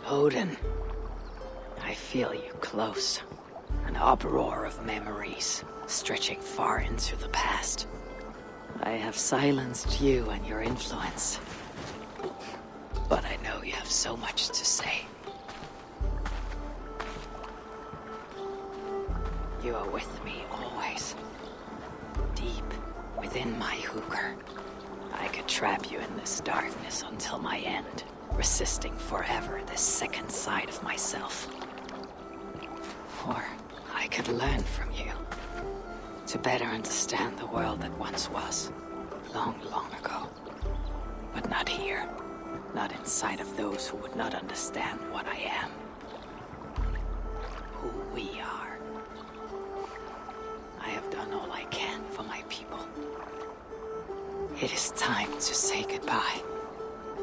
Odin, I feel you close. An uproar of memories, stretching far into the past. I have silenced you and your influence. But I know you have so much to say. You are with me always. Deep within my hooker. I could trap you in this darkness until my end, resisting forever this second side of myself. Or I could learn from you, to better understand the world that once was, long, long ago. But not here, not inside of those who would not understand what I am. Who we are. I have done all I can for my people. It is time to say goodbye,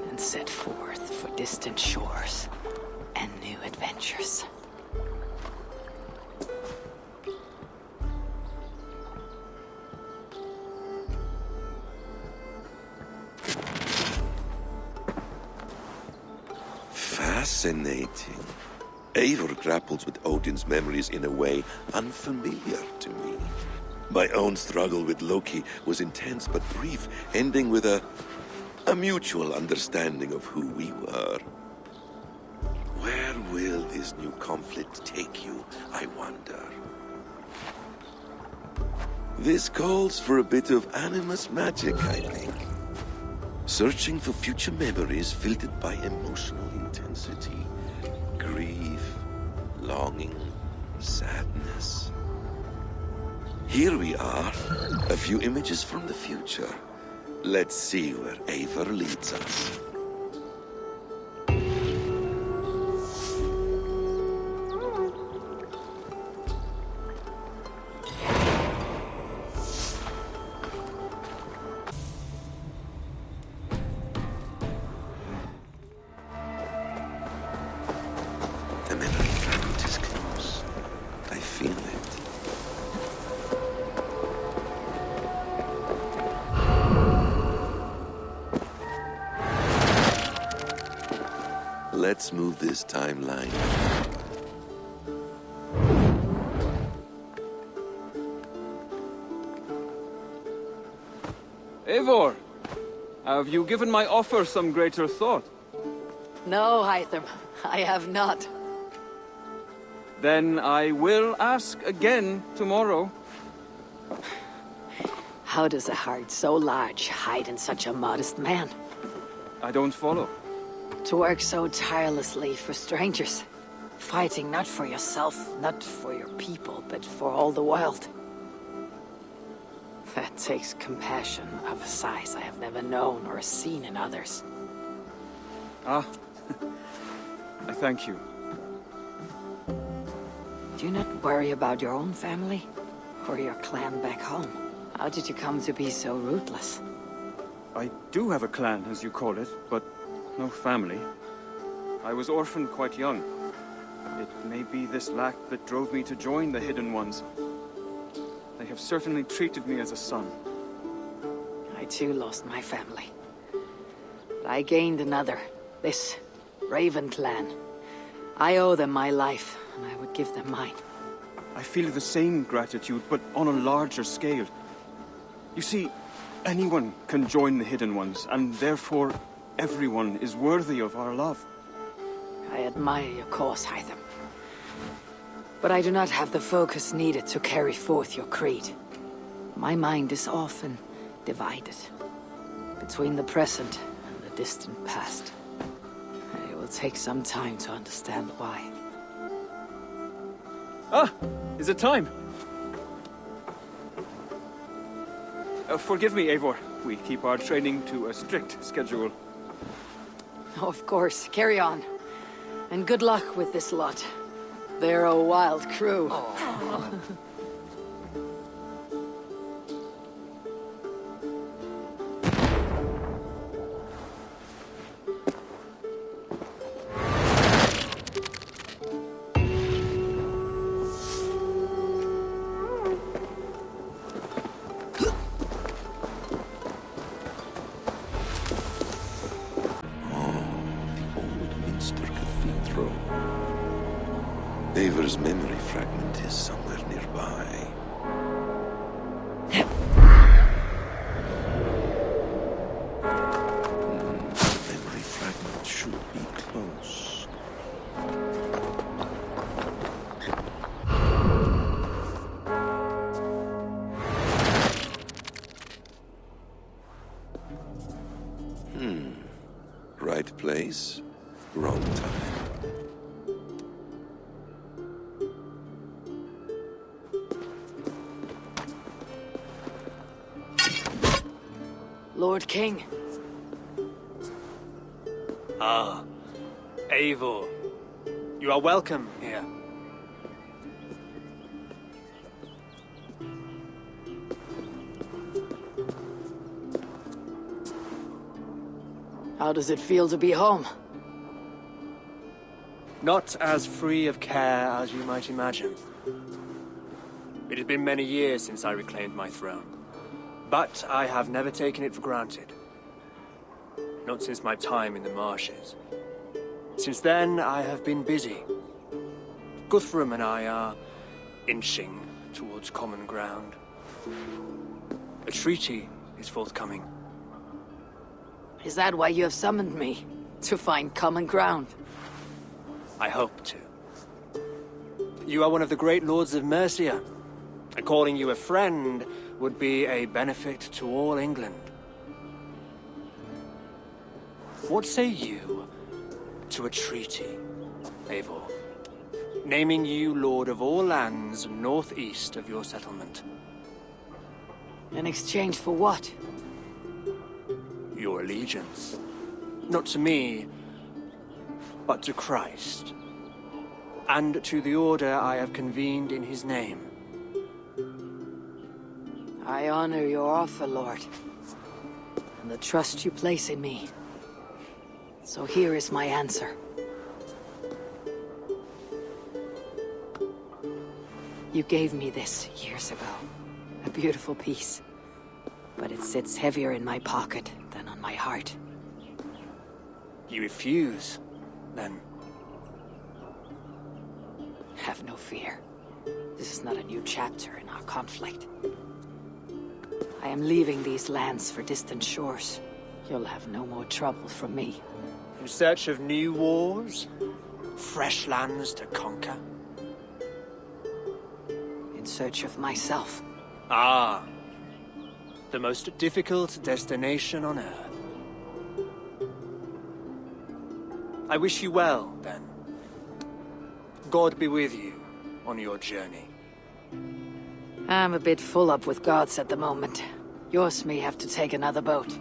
and set forth for distant shores and new adventures. Fascinating. Eivor grapples with Odin's memories in a way unfamiliar to me. My own struggle with Loki was intense but brief, ending with a mutual understanding of who we were. Where will this new conflict take you, I wonder? This calls for a bit of animus magic, I think. Searching for future memories filtered by emotional intensity, grief, longing, sadness. Here we are, a few images from the future. Let's see where Eivor leads us. The memory fragment is close. I feel it. Let's move this timeline. Eivor, have you given my offer some greater thought? No, Hytham, I have not. Then I will ask again tomorrow. How does a heart so large hide in such a modest man? I don't follow. To work so tirelessly for strangers. Fighting not for yourself, not for your people, but for all the world. That takes compassion of a size I have never known or seen in others. Ah, I thank you. Do you not worry about your own family? Or your clan back home? How did you come to be so ruthless? I do have a clan, as you call it, but no family. I was orphaned quite young. It may be this lack that drove me to join the Hidden Ones. They have certainly treated me as a son. I too lost my family. But I gained another. This Raven clan. I owe them my life, and I would give them mine. I feel the same gratitude, but on a larger scale. You see, anyone can join the Hidden Ones, and therefore everyone is worthy of our love. I admire your cause, Hytham. But I do not have the focus needed to carry forth your creed. My mind is often divided between the present and the distant past. It will take some time to understand why. Ah! Is it time? Forgive me, Eivor. We keep our training to a strict schedule. Oh, of course. Carry on. And good luck with this lot. They're a wild crew. Emperor's memory fragment is somewhere nearby. The memory fragment should be close. Right place, wrong time. Lord King. Ah, Eivor. You are welcome here. How does it feel to be home? Not as free of care as you might imagine. It has been many years since I reclaimed my throne, but I have never taken it for granted. Not since my time in the marshes. Since then, I have been busy. Guthrum and I are inching towards common ground. A treaty is forthcoming. Is that why you have summoned me? To find common ground? I hope to. You are one of the great lords of Mercia, and calling you a friend would be a benefit to all England. What say you to a treaty, Eivor? Naming you lord of all lands northeast of your settlement. In exchange for what? Your allegiance. Not to me, but to Christ. And to the order I have convened in his name. I honor your offer, Lord, and the trust you place in me. So here is my answer. You gave me this years ago. A beautiful piece. But it sits heavier in my pocket than on my heart. You refuse, then? Have no fear. This is not a new chapter in our conflict. I am leaving these lands for distant shores. You'll have no more trouble from me. In search of new wars? Fresh lands to conquer? In search of myself. Ah. The most difficult destination on Earth. I wish you well, then. God be with you on your journey. I'm a bit full up with gods at the moment. Yours may have to take another boat.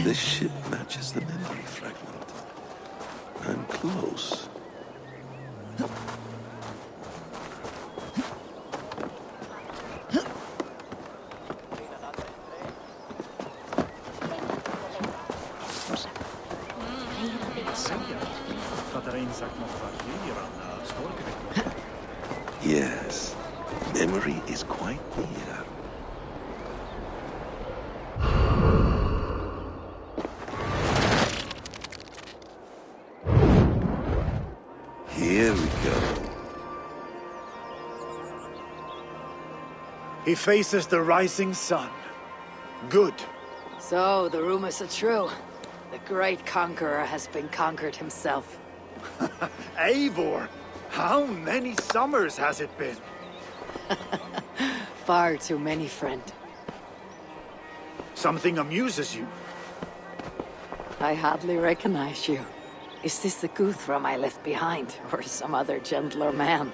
The ship matches the memory fragment. I'm close. Yes, memory is quite near. Here we go. He faces the rising sun. Good. So, the rumors are true. The great conqueror has been conquered himself. Eivor, how many summers has it been? Far too many, friend. Something amuses you. I hardly recognize you. Is this the Guthrum I left behind, or some other gentler man?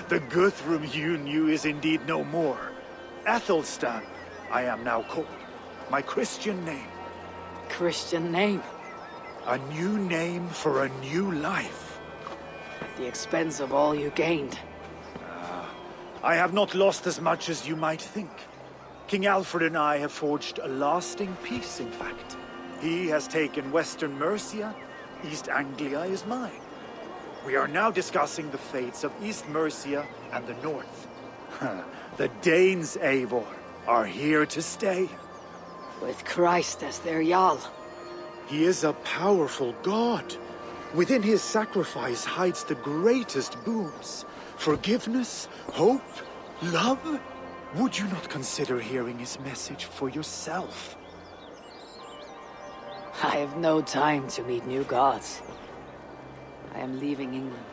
The Guthrum you knew is indeed no more. Athelstan, I am now called. My Christian name. Christian name, A new name for a new life. at the expense of all you gained. I have not lost as much as you might think. King Alfred and I have forged a lasting peace, in fact. He has taken Western Mercia, East Anglia is mine. We are now discussing the fates of East Mercia and the North. The Danes, Eivor, are here to stay. With Christ as their Jarl. He is a powerful god. Within his sacrifice hides the greatest boons. Forgiveness, hope, love. Would you not consider hearing his message for yourself? I have no time to meet new gods. I am leaving England.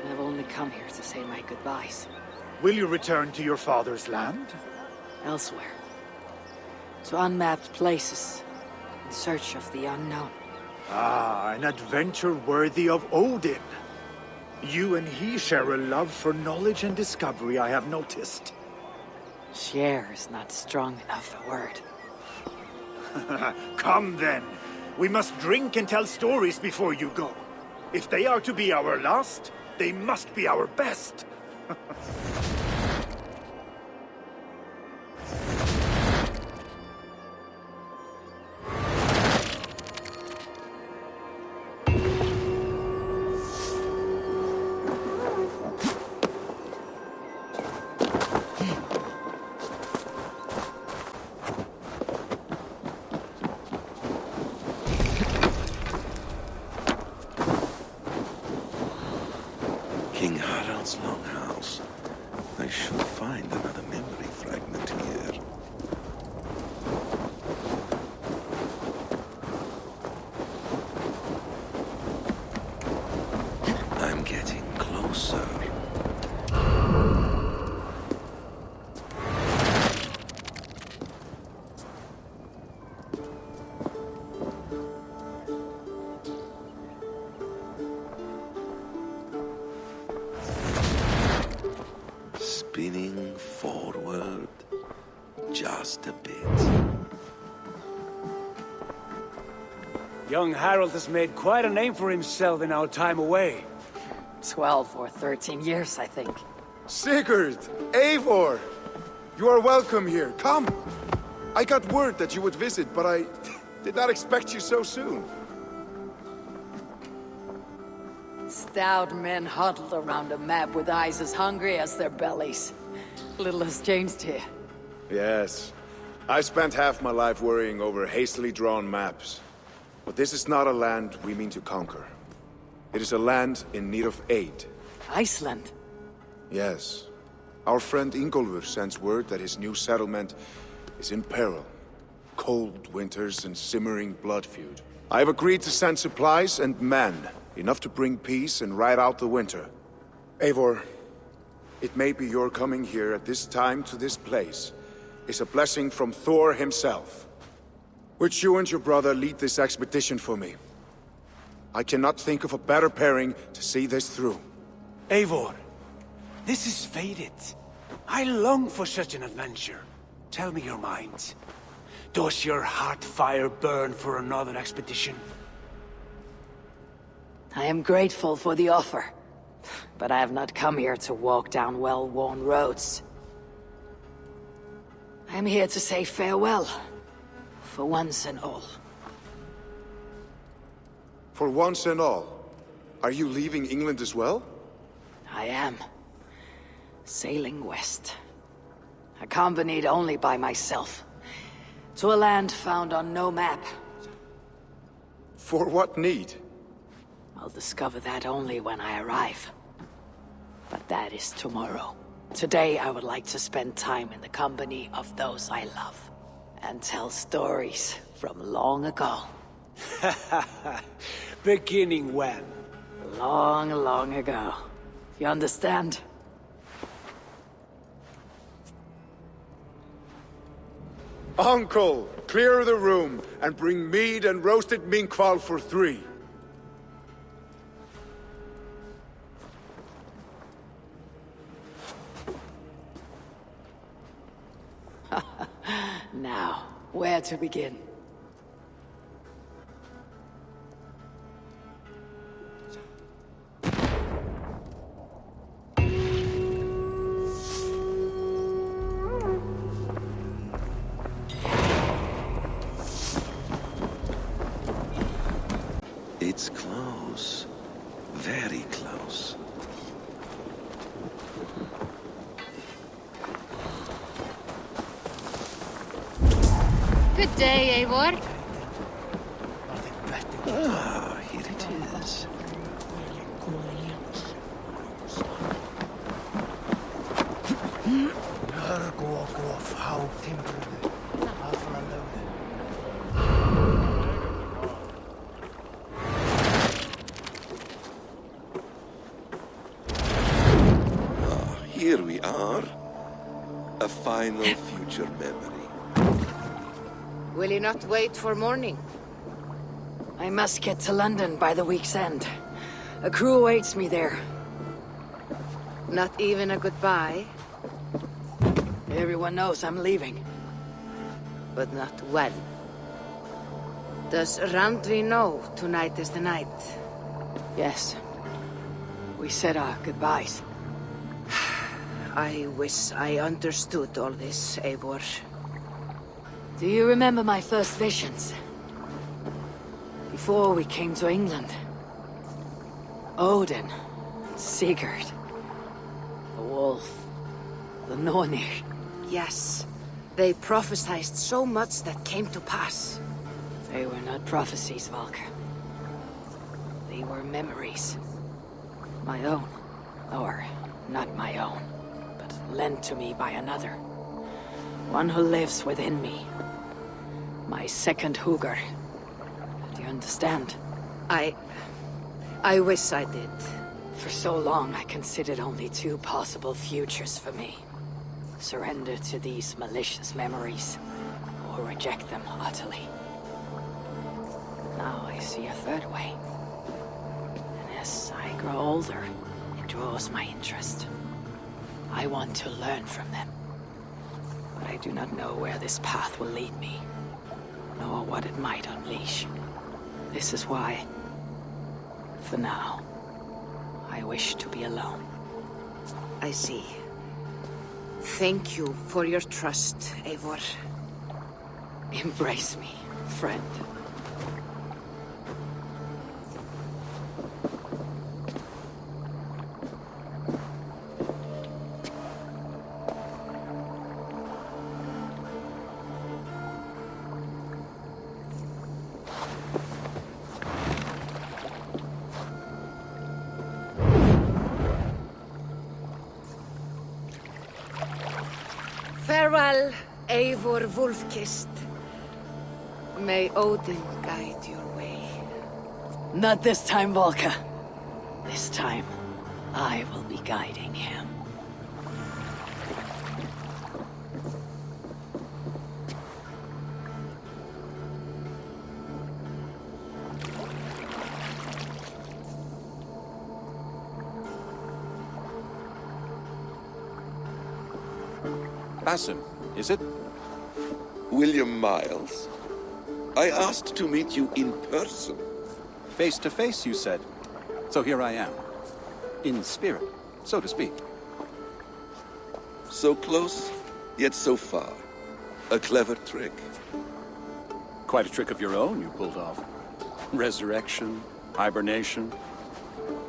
And I've only come here to say my goodbyes. Will you return to your father's land? Elsewhere. To unmapped places. In search of the unknown. Ah, an adventure worthy of Odin. You and he share a love for knowledge and discovery, I have noticed. Share is not strong enough a word. Come then. We must drink and tell stories before you go. If they are to be our last, they must be our best. King Harald's longhouse. I should find another memory fragment here. I'm getting closer. Spinning forward just a bit. Young Harold has made quite a name for himself in our time away. 12 or 13 years, I think. Sigurd! Eivor! You are welcome here. Come! I got word that you would visit, but I did not expect you so soon. Stout men huddled around a map with eyes as hungry as their bellies. Little has changed here. Yes. I spent half my life worrying over hastily drawn maps. But this is not a land we mean to conquer. It is a land in need of aid. Iceland? Yes. Our friend Ingólfur sends word that his new settlement is in peril. Cold winters and simmering blood feud. I have agreed to send supplies and men, enough to bring peace and ride out the winter. Eivor, it may be your coming here at this time to this place is a blessing from Thor himself. Would you and your brother lead this expedition for me? I cannot think of a better pairing to see this through. Eivor, this is fated. I long for such an adventure. Tell me your mind. Does your heart fire burn for another expedition? I am grateful for the offer, but I have not come here to walk down well-worn roads. I am here to say farewell, for once and all. For once and all, are you leaving England as well? I am. Sailing west. Accompanied only by myself. To a land found on no map. For what need? I'll discover that only when I arrive. But that is tomorrow. Today I would like to spend time in the company of those I love. And tell stories from long ago. Beginning when? Long, long ago. You understand? Uncle, clear the room and bring mead and roasted minkwal for 3. Now, where to begin? It's close. Very close. Good day, Eivor. Ah, here it is. Here we are. A final future memory. Will you not wait for morning? I must get to London by the week's end. A crew awaits me there. Not even a goodbye, Everyone knows I'm leaving. but not well. Does Randvi know tonight is the night? Yes. We said our goodbyes. I wish I understood all this, Eivor. Do you remember my first visions? Before we came to England. Odin, Sigurd, the wolf, the Nornir. Yes, they prophesied so much that came to pass. They were not prophecies, Valka. They were memories. My own. Or, not my own, but lent to me by another. One who lives within me. My second Hugr. Do you understand? I wish I did. For so long, I considered only two possible futures for me. Surrender to these malicious memories, or reject them utterly. Now I see a third way. And as I grow older, it draws my interest. I want to learn from them. But I do not know where this path will lead me, nor what it might unleash. This is why, for now, I wish to be alone. I see. Thank you for your trust, Eivor. Embrace me, friend. Farewell, Eivor Wolfkist. May Odin guide your way. Not this time, Volka. This time, I will be guiding him. Basim, is it? William Miles. I asked to meet you in person. Face to face, you said. So here I am. In spirit, so to speak. So close, yet so far. A clever trick. Quite a trick of your own you pulled off. Resurrection, hibernation.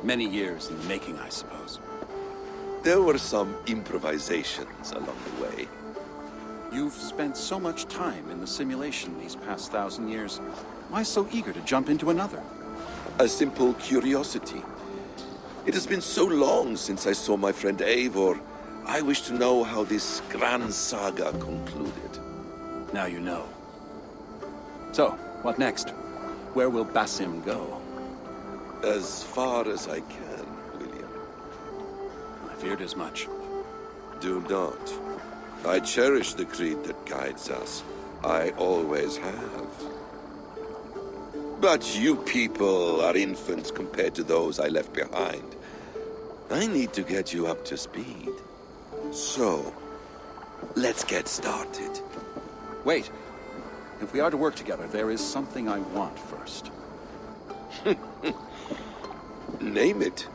Many years in the making, I suppose. There were some improvisations along the way. You've spent so much time in the simulation these past 1,000 years. Why so eager to jump into another? A simple curiosity. It has been so long since I saw my friend Eivor. I wish to know how this grand saga concluded. Now you know. So, what next? Where will Basim go? As far as I can, William. I feared as much. Do not. I cherish the creed that guides us. I always have. But you people are infants compared to those I left behind. I need to get you up to speed. So, let's get started. Wait. If we are to work together, there is something I want first. Name it.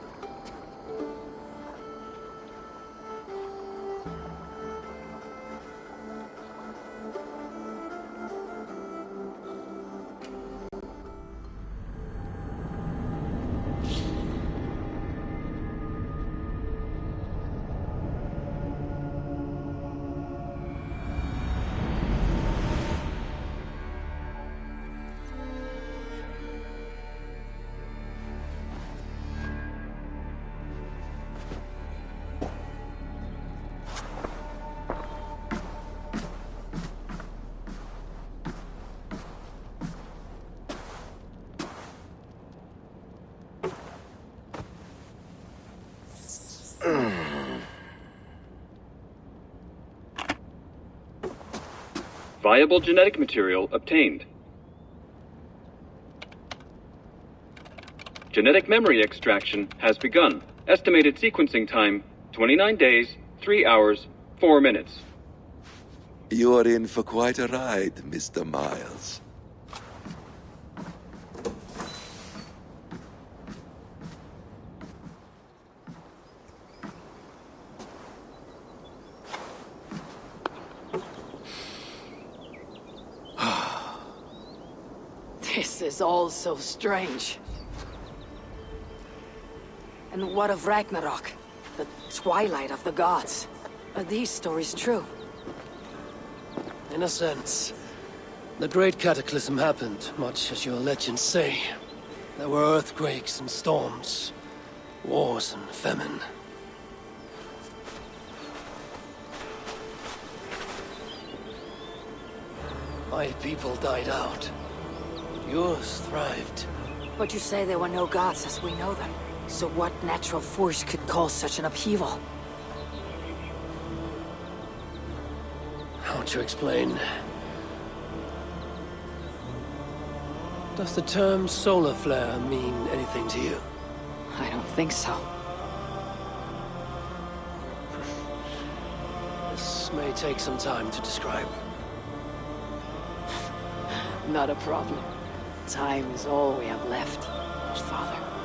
Viable genetic material obtained. Genetic memory extraction has begun. Estimated sequencing time, 29 days, 3 hours, 4 minutes. You're in for quite a ride, Mr. Miles. This is all so strange. And what of Ragnarok? The twilight of the gods? Are these stories true? In a sense. The Great Cataclysm happened, much as your legends say. There were earthquakes and storms, wars and famine. My people died out, but yours thrived. But you say there were no gods as we know them. So what natural force could cause such an upheaval? How to explain? Does the term solar flare mean anything to you? I don't think so. This may take some time to describe. Not a problem. Time is all we have left, Father.